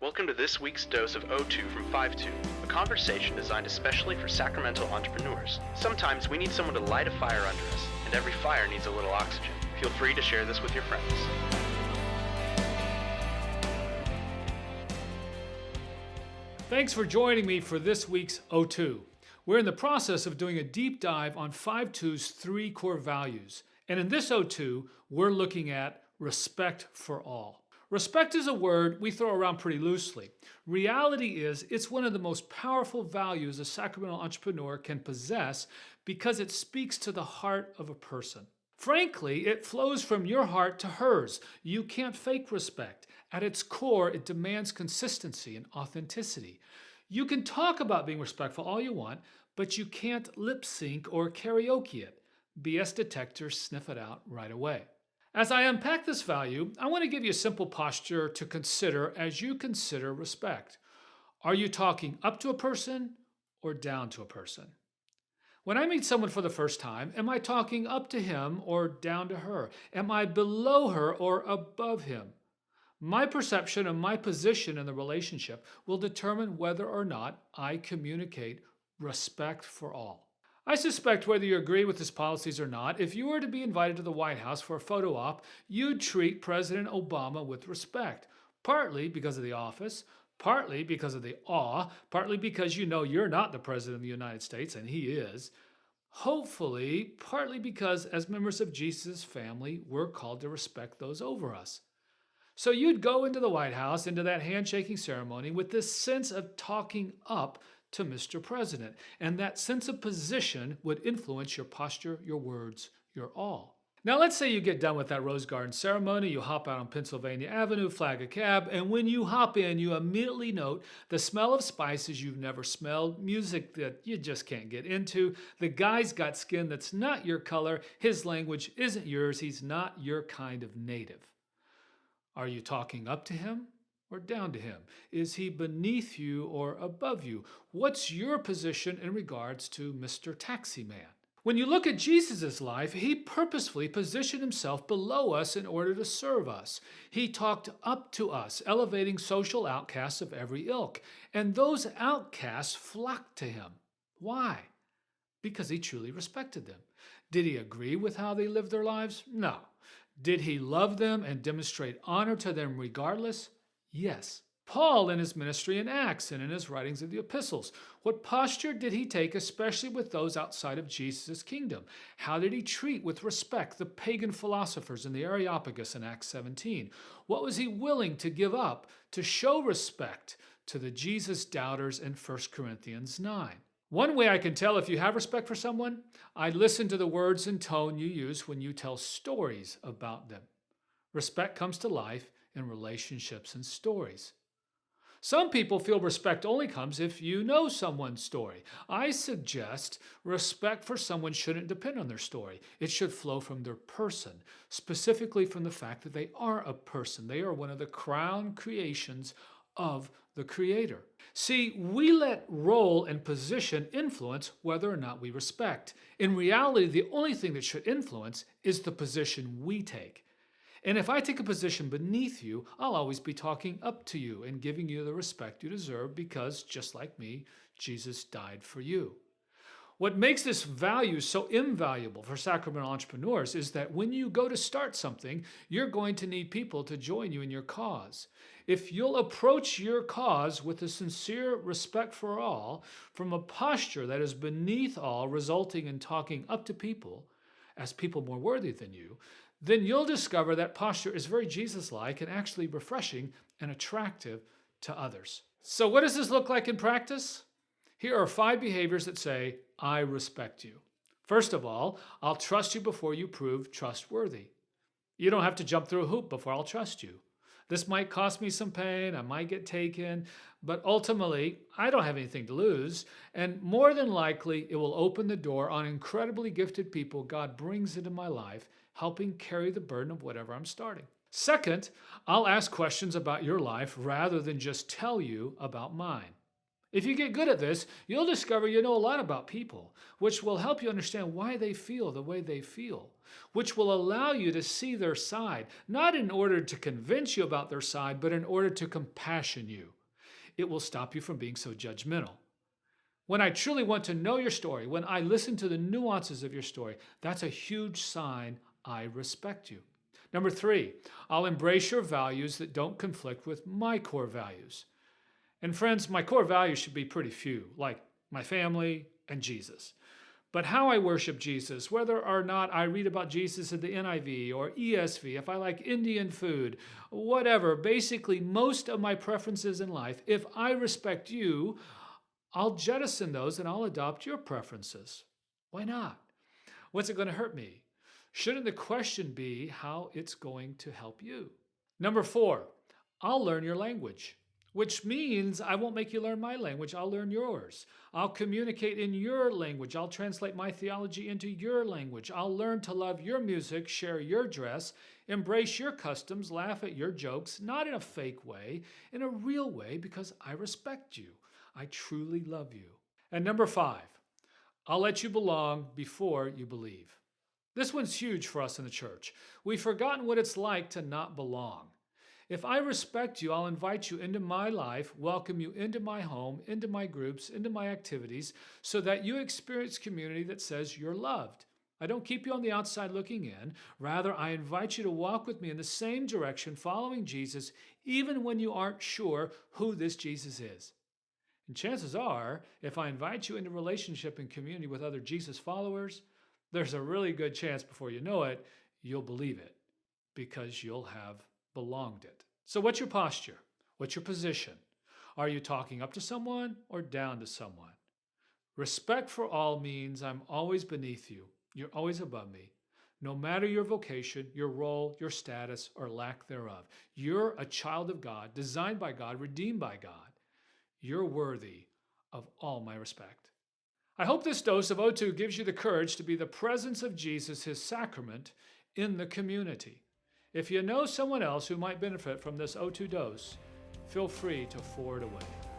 Welcome to this week's dose of O2 from FiveTwo, a conversation designed especially for Sacramento entrepreneurs. Sometimes we need someone to light a fire under us, and every fire needs a little oxygen. Feel free to share this with your friends. Thanks for joining me for this week's O2. We're in the process of doing a deep dive on FiveTwo's 3 core values. And in this O2, we're looking at respect for all. Respect is a word we throw around pretty loosely. Reality is, it's one of the most powerful values a Sacramento entrepreneur can possess because it speaks to the heart of a person. Frankly, it flows from your heart to hers. You can't fake respect. At its core, it demands consistency and authenticity. You can talk about being respectful all you want, but you can't lip sync or karaoke it. BS detectors sniff it out right away. As I unpack this value, I want to give you a simple posture to consider as you consider respect. Are you talking up to a person or down to a person? When I meet someone for the first time, am I talking up to him or down to her? Am I below her or above him? My perception and my position in the relationship will determine whether or not I communicate respect for all. I suspect whether you agree with his policies or not, if you were to be invited to the White House for a photo op, you'd treat President Obama with respect, partly because of the office, partly because of the awe, partly because you know you're not the President of the United States and he is, hopefully partly because as members of Jesus' family, we're called to respect those over us. So you'd go into the White House, into that handshaking ceremony with this sense of talking up to Mr. President. And that sense of position would influence your posture, your words, your all. Now let's say you get done with that Rose Garden ceremony, you hop out on Pennsylvania Avenue, flag a cab, and when you hop in, you immediately note the smell of spices you've never smelled, music that you just can't get into. The guy's got skin that's not your color, his language isn't yours, he's not your kind of native. Are you talking up to him or down to him? Is he beneath you or above you? What's your position in regards to Mr. Taxi Man? When you look at Jesus' life, he purposefully positioned himself below us in order to serve us. He talked up to us, elevating social outcasts of every ilk. And those outcasts flocked to him. Why? Because he truly respected them. Did he agree with how they lived their lives? No. Did he love them and demonstrate honor to them regardless? Yes. Paul in his ministry in Acts and in his writings of the epistles, what posture did he take, especially with those outside of Jesus' kingdom? How did he treat with respect the pagan philosophers in the Areopagus in Acts 17? What was he willing to give up to show respect to the Jesus doubters in 1 Corinthians 9? One way I can tell if you have respect for someone, I listen to the words and tone you use when you tell stories about them. Respect comes to life in relationships and stories. Some people feel respect only comes if you know someone's story. I suggest respect for someone shouldn't depend on their story. It should flow from their person, specifically from the fact that they are a person. They are one of the crown creations of the Creator. See, we let role and position influence whether or not we respect. In reality, the only thing that should influence is the position we take. And if I take a position beneath you, I'll always be talking up to you and giving you the respect you deserve because, just like me, Jesus died for you. What makes this value so invaluable for Sacramento entrepreneurs is that when you go to start something, you're going to need people to join you in your cause. If you'll approach your cause with a sincere respect for all, from a posture that is beneath all, resulting in talking up to people as people more worthy than you, then you'll discover that posture is very Jesus-like and actually refreshing and attractive to others. So what does this look like in practice? Here are 5 behaviors that say, I respect you. First of all, I'll trust you before you prove trustworthy. You don't have to jump through a hoop before I'll trust you. This might cost me some pain, I might get taken, but ultimately, I don't have anything to lose, and more than likely, it will open the door on incredibly gifted people God brings into my life, helping carry the burden of whatever I'm starting. Second, I'll ask questions about your life rather than just tell you about mine. If you get good at this, you'll discover you know a lot about people, which will help you understand why they feel the way they feel, which will allow you to see their side, not in order to convince you about their side, but in order to compassion you. It will stop you from being so judgmental. When I truly want to know your story, when I listen to the nuances of your story, that's a huge sign I respect you. Number 3, I'll embrace your values that don't conflict with my core values. And friends, my core values should be pretty few, like my family and Jesus. But how I worship Jesus, whether or not I read about Jesus in the NIV or ESV, if I like Indian food, whatever, basically most of my preferences in life, if I respect you, I'll jettison those and I'll adopt your preferences. Why not? What's it going to hurt me? Shouldn't the question be how it's going to help you? Number 4, I'll learn your language, which means I won't make you learn my language. I'll learn yours. I'll communicate in your language. I'll translate my theology into your language. I'll learn to love your music, share your dress, embrace your customs, laugh at your jokes, not in a fake way, in a real way, because I respect you. I truly love you. And number 5, I'll let you belong before you believe. This one's huge for us in the church. We've forgotten what it's like to not belong. If I respect you, I'll invite you into my life, welcome you into my home, into my groups, into my activities, so that you experience community that says you're loved. I don't keep you on the outside looking in. Rather, I invite you to walk with me in the same direction, following Jesus, even when you aren't sure who this Jesus is. And chances are, if I invite you into relationship and community with other Jesus followers, there's a really good chance before you know it, you'll believe it, because you'll have belonged it. So what's your posture? What's your position? Are you talking up to someone or down to someone? Respect for all means I'm always beneath you. You're always above me. No matter your vocation, your role, your status, or lack thereof. You're a child of God, designed by God, redeemed by God. You're worthy of all my respect. I hope this dose of O2 gives you the courage to be the presence of Jesus, his sacrament, in the community. If you know someone else who might benefit from this O2 dose, feel free to forward away.